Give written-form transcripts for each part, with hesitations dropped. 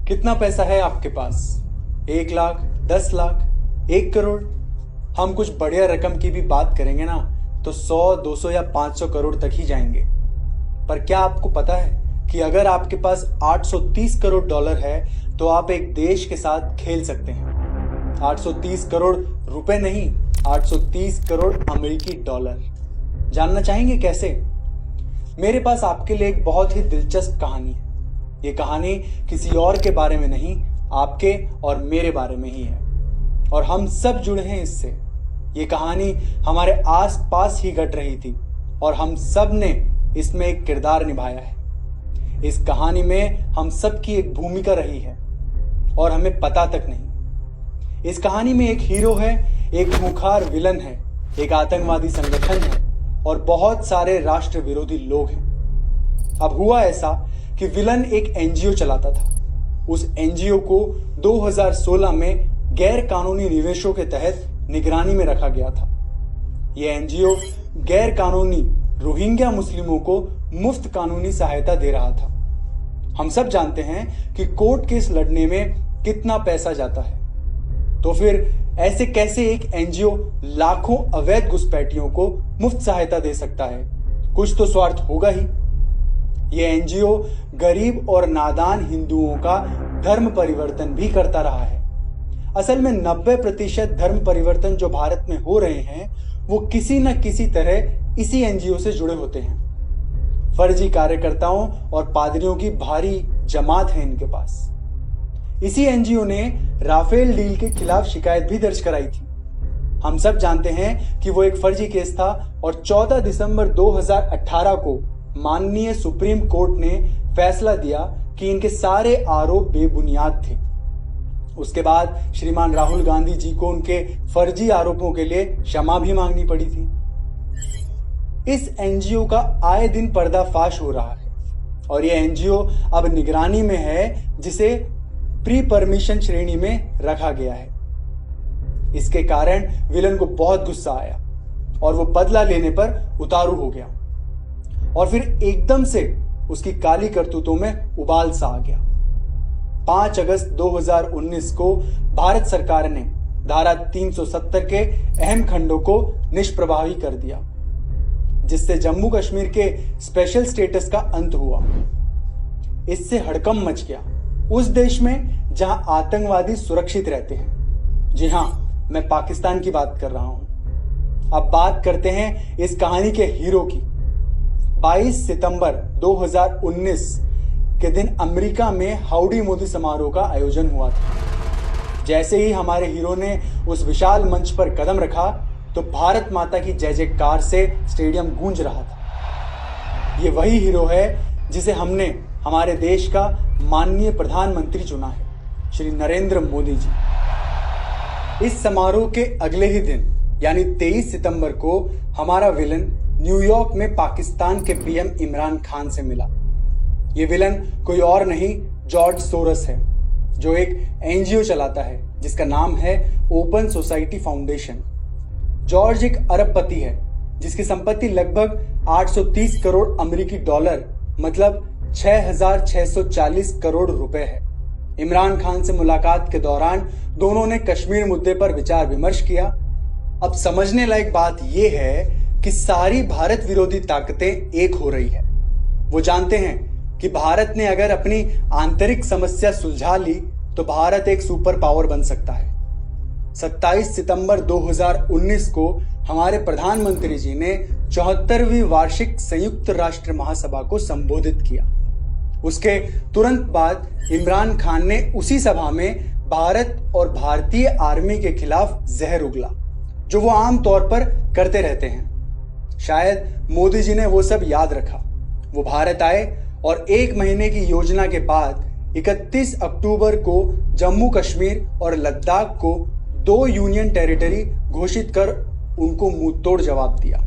कितना पैसा है आपके पास? 1 लाख, 10 लाख, 1 करोड़? हम कुछ बढ़िया रकम की भी बात करेंगे ना तो 100, 200 या 500 करोड़ तक ही जाएंगे। पर क्या आपको पता है कि अगर आपके पास 830 करोड़ डॉलर है तो आप एक देश के साथ खेल सकते हैं। 830 करोड़ रुपए नहीं, 830 करोड़ अमेरिकी डॉलर। जानना चाहेंगे कैसे? मेरे पास आपके लिए एक बहुत ही दिलचस्प कहानी है। ये कहानी किसी और के बारे में नहीं, आपके और मेरे बारे में ही है, और हम सब जुड़े हैं इससे। ये कहानी हमारे आस पास ही घट रही थी और हम सब ने इसमें एक किरदार निभाया है। इस कहानी में हम सब की एक भूमिका रही है और हमें पता तक नहीं। इस कहानी में एक हीरो है, एक खूंखार विलन है, एक आतंकवादी संगठन है और बहुत सारे राष्ट्र विरोधी लोग हैं। अब हुआ ऐसा कि विलन एक एनजीओ चलाता था। उस एनजीओ को 2016 में गैर कानूनी निवेशों के तहत निगरानी में रखा गया था। यह एनजीओ गैर कानूनी रोहिंग्या मुस्लिमों को मुफ्त कानूनी सहायता दे रहा था। हम सब जानते हैं कि कोर्ट केस लड़ने में कितना पैसा जाता है, तो फिर ऐसे कैसे एक एनजीओ लाखों अवैध घुसपैठियों को मुफ्त सहायता दे सकता है? कुछ तो स्वार्थ होगा ही। यह एनजीओ गरीब और नादान हिंदुओं का धर्म परिवर्तन भी करता रहा है। असल में 90% धर्म परिवर्तन जो भारत में हो रहे हैं वो किसी न किसी तरह इसी एनजीओ से जुड़े होते हैं। फर्जी कार्यकर्ताओं और पादरियों की भारी जमात है इनके पास। इसी एनजीओ ने राफेल डील के खिलाफ शिकायत भी दर्ज कराई थी। हम सब जानते हैं कि वो एक फर्जी केस था और 14 दिसंबर 2018 को माननीय सुप्रीम कोर्ट ने फैसला दिया कि इनके सारे आरोप बेबुनियाद थे। उसके बाद श्रीमान राहुल गांधी जी को उनके फर्जी आरोपों के लिए क्षमा भी मांगनी पड़ी थी। इस एनजीओ का आए दिन पर्दाफाश हो रहा है और यह एनजीओ अब निगरानी में है, जिसे प्री परमिशन श्रेणी में रखा गया है। इसके कारण विलन को बहुत गुस्सा आया और वो बदला लेने पर उतारू हो गया और फिर एकदम से उसकी काली करतूतों में उबाल सा आ गया। 5 अगस्त 2019 को भारत सरकार ने धारा 370 के अहम खंडों को निष्प्रभावी कर दिया, जिससे जम्मू कश्मीर के स्पेशल स्टेटस का अंत हुआ। इससे हड़कंप मच गया उस देश में जहां आतंकवादी सुरक्षित रहते हैं। जी हां, मैं पाकिस्तान की बात कर रहा हूं। अब बात करते हैं इस कहानी के हीरो की। 22 सितंबर 2019 के दिन अमेरिका में हाउडी मोदी समारोह का आयोजन हुआ था। जैसे ही हमारे हीरो ने उस विशाल मंच पर कदम रखा तो भारत माता की जय जयकार से स्टेडियम गूंज रहा था। ये वही हीरो है जिसे हमने हमारे देश का माननीय प्रधानमंत्री चुना है, श्री नरेंद्र मोदी जी। इस समारोह के अगले ही दिन यानी 23 सितंबर को हमारा विलन न्यूयॉर्क में पाकिस्तान के पीएम इमरान खान से मिला। ये विलन कोई और नहीं, जॉर्ज सोरस है, जो एक एनजीओ चलाता है जिसका नाम है ओपन सोसाइटी फाउंडेशन। जॉर्ज एक अरबपति है जिसकी संपत्ति लगभग 830 करोड़ अमेरिकी डॉलर मतलब 6,640 करोड़ रुपए है। इमरान खान से मुलाकात के दौरान दोनों ने कश्मीर मुद्दे पर विचार विमर्श किया। अब समझने लायक बात यह है कि सारी भारत विरोधी ताकतें एक हो रही है। वो जानते हैं कि भारत ने अगर अपनी आंतरिक समस्या सुलझा ली तो भारत एक सुपर पावर बन सकता है। 27 सितंबर 2019 को हमारे प्रधानमंत्री जी ने 74वीं वार्षिक संयुक्त राष्ट्र महासभा को संबोधित किया। उसके तुरंत बाद इमरान खान ने उसी सभा में भारत और भारतीय आर्मी के खिलाफ जहर उगला, जो वो आम तौर पर करते रहते हैं। शायद मोदी जी ने वो सब याद रखा। वो भारत आए और 1 महीने की योजना के बाद 31 अक्टूबर को जम्मू कश्मीर और लद्दाख को 2 यूनियन टेरिटरी घोषित कर उनको मुंह तोड़ जवाब दिया।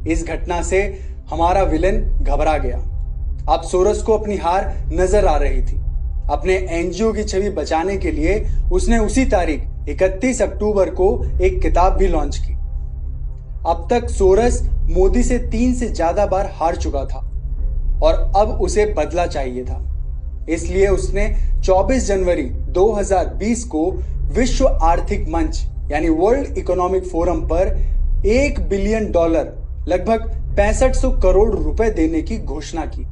इस घटना से हमारा विलन घबरा गया। अब सोरस को अपनी हार नजर आ रही थी। अपने एनजीओ की छवि बचाने के लिए उसने उसी तारीख 31 अक्टूबर को एक किताब भी लॉन्च की। अब तक सोरस मोदी से 3 से ज्यादा बार हार चुका था और अब उसे बदला चाहिए था। इसलिए उसने 24 जनवरी 2020 को विश्व आर्थिक मंच यानी वर्ल्ड इकोनॉमिक फोरम पर $1 बिलियन लगभग 6500 करोड़ रुपए देने की घोषणा की।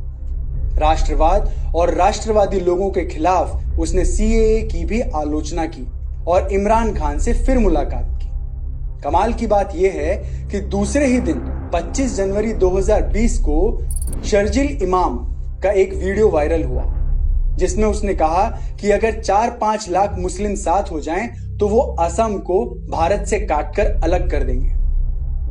राष्ट्रवाद और राष्ट्रवादी लोगों के खिलाफ उसने सीएए की भी आलोचना की और इमरान खान से फिर मुलाकात की। कमाल की बात यह है कि दूसरे ही दिन 25 जनवरी 2020 को शर्जिल इमाम का एक वीडियो वायरल हुआ जिसमें उसने कहा कि अगर 4-5 लाख मुस्लिम साथ हो जाएं तो वो असम को भारत से काटकर अलग कर देंगे।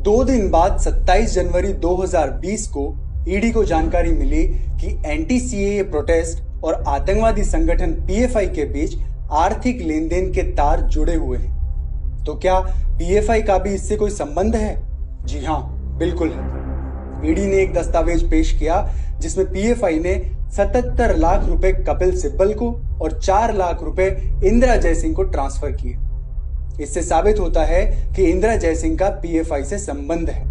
2 दिन बाद 27 जनवरी 2020 को ईडी को जानकारी मिली कि एंटी सीएए प्रोटेस्ट और आतंकवादी संगठन पीएफआई के बीच आर्थिक लेन देन के तार जुड़े हुए हैं। तो क्या पीएफआई का भी इससे कोई संबंध है? जी हां, बिल्कुल है। ईडी ने एक दस्तावेज पेश किया जिसमें पीएफआई ने 77 लाख रुपए कपिल सिब्बल को और 4 लाख रुपए इंदिरा जयसिंह को ट्रांसफर किए। इससे साबित होता है कि इंदिरा जयसिंह का पीएफआई से संबंध है।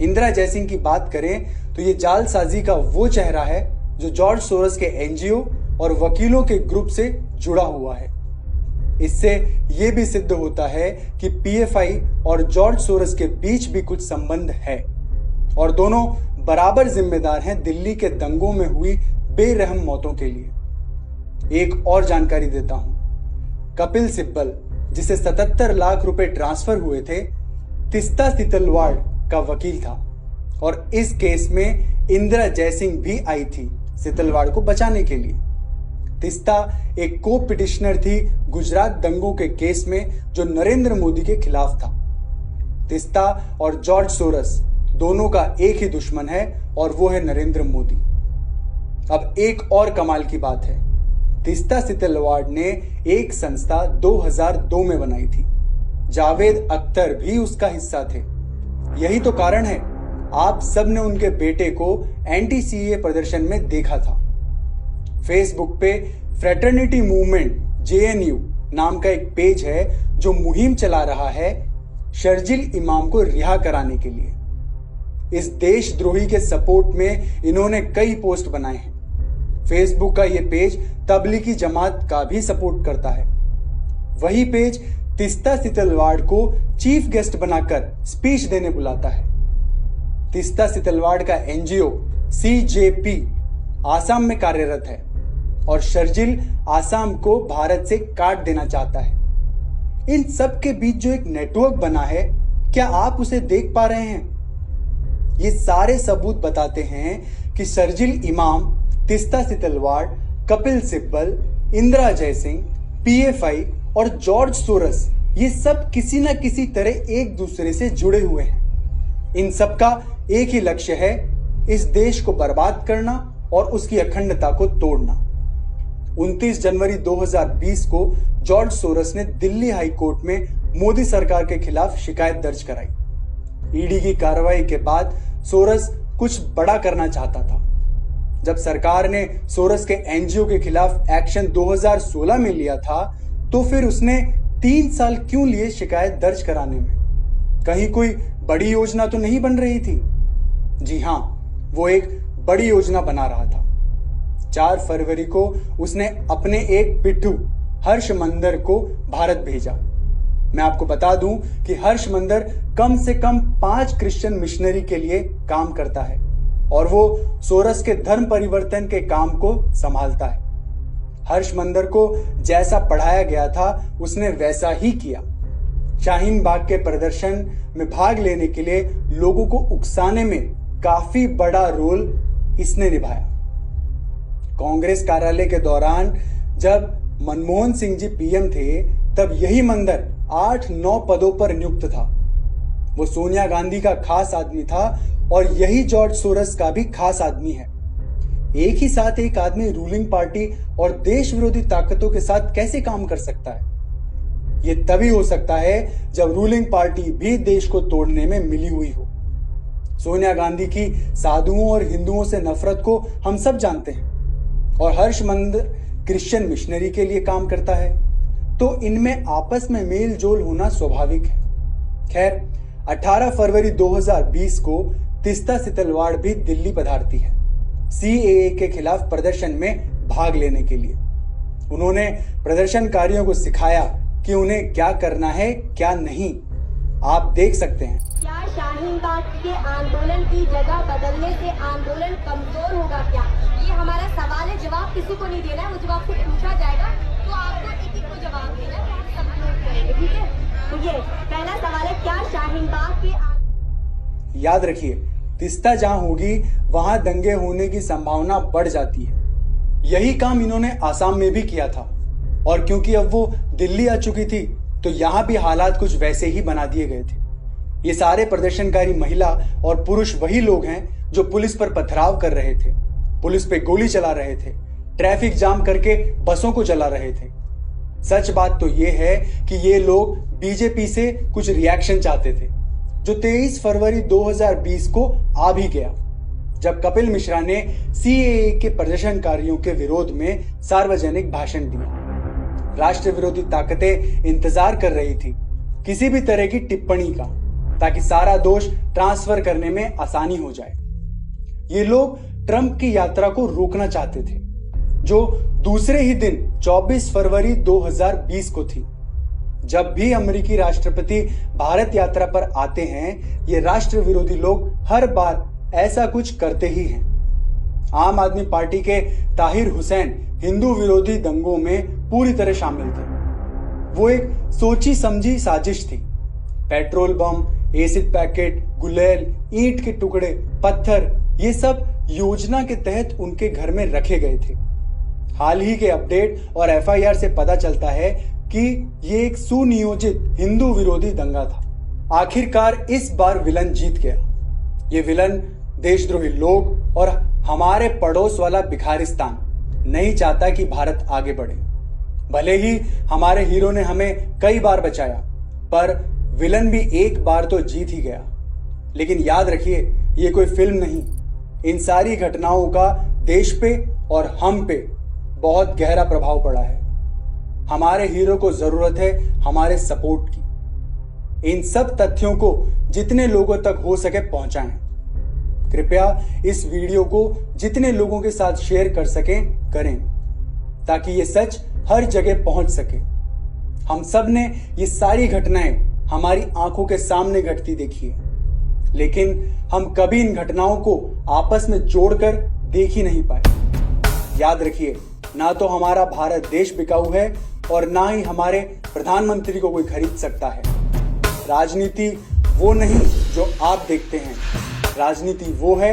इंदिरा जयसिंह की बात करें तो ये जालसाजी का वो चेहरा है जो जॉर्ज सोरस के एनजीओ और वकीलों के ग्रुप से जुड़ा हुआ है। इससे यह भी सिद्ध होता है कि पीएफआई और जॉर्ज सोरस के बीच भी कुछ संबंध है और दोनों बराबर जिम्मेदार हैं दिल्ली के दंगों में हुई बेरहम मौतों के लिए। एक और जानकारी देता हूं। कपिल सिब्बल, जिसे 77 लाख रुपए ट्रांसफर हुए थे, तिस्ता सितलवाड़ का वकील था और इस केस में इंदिरा जयसिंह भी आई थी सितलवाड़ को बचाने के लिए। तिस्ता एक को पिटिशनर थी गुजरात दंगों के केस में जो नरेंद्र मोदी के खिलाफ था। तिस्ता और जॉर्ज सोरस दोनों का एक ही दुश्मन है और वो है नरेंद्र मोदी। अब एक और कमाल की बात है, तिस्ता सितलवाड़ ने एक संस्था 2002 में बनाई थी। जावेद अख्तर भी उसका हिस्सा थे। यही तो कारण है आप सबने उनके बेटे को एंटी सीएए प्रदर्शन में देखा था। फेसबुक पे फ्रेटर्निटी मूवमेंट जेएनयू नाम का एक पेज है जो मुहिम चला रहा है शर्जिल इमाम को रिहा कराने के लिए। इस देशद्रोही के सपोर्ट में इन्होंने कई पोस्ट बनाए हैं। फेसबुक का यह पेज तबलीगी जमात का भी सपोर्ट करता है। वही पेज तिस्ता सितलवाड़ को चीफ गेस्ट बनाकर स्पीच देने बुलाता है। तिस्ता सितलवाड़ का एनजीओ सीजेपी आसाम में कार्यरत है और शर्जिल आसाम को भारत से काट देना चाहता है। इन सब के बीच जो एक नेटवर्क बना है, क्या आप उसे देख पा रहे हैं? ये सारे सबूत बताते हैं कि शर्जिल इमाम, तिस्ता सितलवाड़, कपिल सिब्बल, इंदिरा जयसिंह, पीएफआई और जॉर्ज सोरस ये सब किसी न किसी तरह एक दूसरे से जुड़े हुए हैं। इन सब का एक ही लक्ष्य है, इस देश को बर्बाद करना और उसकी अखंडता को तोड़ना। 29 जनवरी 2020 को जॉर्ज सोरस ने दिल्ली हाई कोर्ट में मोदी सरकार के खिलाफ शिकायत दर्ज कराई। ईडी की कार्रवाई के बाद सोरस कुछ बड़ा करना चाहता था। जब सरकार ने सोरस के एनजीओ के खिलाफ एक्शन 2016 में लिया था, तो फिर उसने 3 साल क्यों लिए शिकायत दर्ज कराने में? कहीं कोई बड़ी योजना तो नहीं बन रही थी? जी हां, वो एक बड़ी योजना बना रहा था। 4 फरवरी को उसने अपने एक पिट्ठू हर्ष मंदर को भारत भेजा। मैं आपको बता दूं कि हर्ष मंदर कम से कम 5 क्रिश्चियन मिशनरी के लिए काम करता है और वो सोरस के धर्म परिवर्तन के काम को संभालता है। हर्ष मंदर को जैसा पढ़ाया गया था उसने वैसा ही किया। शाहीन बाग के प्रदर्शन में भाग लेने के लिए लोगों को उकसाने में काफी बड़ा रोल इसने निभाया। कांग्रेस कार्यालय के दौरान जब मनमोहन सिंह जी पीएम थे, तब यही मंदिर 8-9 पदों पर नियुक्त था। वो सोनिया गांधी का खास आदमी था और यही जॉर्ज सोरस का भी खास आदमी है। एक ही साथ एक आदमी रूलिंग पार्टी और देश विरोधी ताकतों के साथ कैसे काम कर सकता है? ये तभी हो सकता है जब रूलिंग पार्टी भी देश को तोड़ने में मिली हुई हो। सोनिया गांधी की साधुओं और हिंदुओं से नफरत को हम सब जानते हैं और हर्ष मंदिर क्रिश्चियन मिशनरी के लिए काम करता है, तो इनमें आपस में मेल जोल होना स्वाभाविक है। खैर, 18 फरवरी 2020 को तिस्ता सितलवाड़ भी दिल्ली पधारती है सीएए के खिलाफ प्रदर्शन में भाग लेने के लिए। उन्होंने प्रदर्शनकारियों को सिखाया कि उन्हें क्या करना है क्या नहीं। आप देख सकते हैं। क्या शाहीन बाग के आंदोलन की जगह बदलने से आंदोलन कमजोर होगा क्या? ये हमारा सवाल है, जवाब किसी को नहीं देना है, वो जवाब से पूछा जाएगा तो आपको एक एक को जवाब देना है, हम सब नोट करेंगे, ठीक है? तो ये पहला सवाल है, क्या शाहीन बाग के याद रखिए, तीस्ता जहां होगी वहां दंगे होने की संभावना बढ़ जाती है। यही काम इन्होंने आसाम में भी किया था और क्योंकि अब वो दिल्ली आ चुकी थी तो यहां भी हालात कुछ वैसे ही बना दिए गए थे। ये सारे प्रदर्शनकारी महिला और पुरुष वही लोग हैं जो पुलिस पर पथराव कर रहे थे, पुलिस पे गोली चला रहे थे, ट्रैफिक जाम करके बसों को चला रहे थे। सच बात तो ये है कि ये लोग बीजेपी से कुछ रिएक्शन चाहते थे, जो 23 फरवरी 2020 को आ भी गया, जब कपिल मिश्रा ने सीएए के प्रदर्शनकारियों के विरोध में सार्वजनिक भाषण दिया। राष्ट्र विरोधी ताकतें इंतजार कर रही थी किसी भी तरह की टिप्पणी का, ताकि सारा दोष ट्रांसफर करने में आसानी हो जाए। ये लोग ट्रंप की यात्रा को रोकना चाहते थे, जो दूसरे ही दिन 24 फरवरी 2020 को थी। जब भी अमेरिकी राष्ट्रपति भारत यात्रा पर आते हैं, ये राष्ट्र विरोधी लोग हर बार ऐसा कुछ करते ही हैं। आम आदमी पार्टी के ताहिर हुसैन हिंदू विरोधी दंगों में पूरी तरह शामिल थे। वो एक सोची समझी साजिश थी। पेट्रोल बम, एसिड पैकेट, गुलेल, ईंट के टुकड़े, पत्थर, ये सब योजना के तहत उनके घर में रखे गए थे। हाल ही के अपडेट और एफआईआर से पता चलता है कि ये एक सुनियोजित हिंदू विरोधी दंगा था। आखिरकार इस बार विलन जीत गया। ये विलन देशद्रोही लोग और हमारे पड़ोस वाला भिखारिस्तान नहीं चाहता कि भारत आगे बढ़े। भले ही हमारे हीरो ने हमें कई बार बचाया, पर विलन भी एक बार तो जीत ही गया। लेकिन याद रखिए, ये कोई फिल्म नहीं। इन सारी घटनाओं का देश पे और हम पे बहुत गहरा प्रभाव पड़ा है। हमारे हीरो को जरूरत है हमारे सपोर्ट की। इन सब तथ्यों को जितने लोगों तक हो सके पहुंचाएं। कृपया इस वीडियो को जितने लोगों के साथ शेयर कर सकें करें, ताकि ये सच हर जगह पहुंच सके। हम सब ने ये सारी घटनाएं हमारी आंखों के सामने घटती देखी है, लेकिन हम कभी इन घटनाओं को आपस में जोड़कर देख ही नहीं पाए। याद रखिए, ना तो हमारा भारत देश बिकाऊ है और ना ही हमारे प्रधानमंत्री को कोई खरीद सकता है। राजनीति वो नहीं जो आप देखते हैं, राजनीति वो है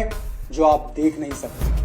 जो आप देख नहीं सकते।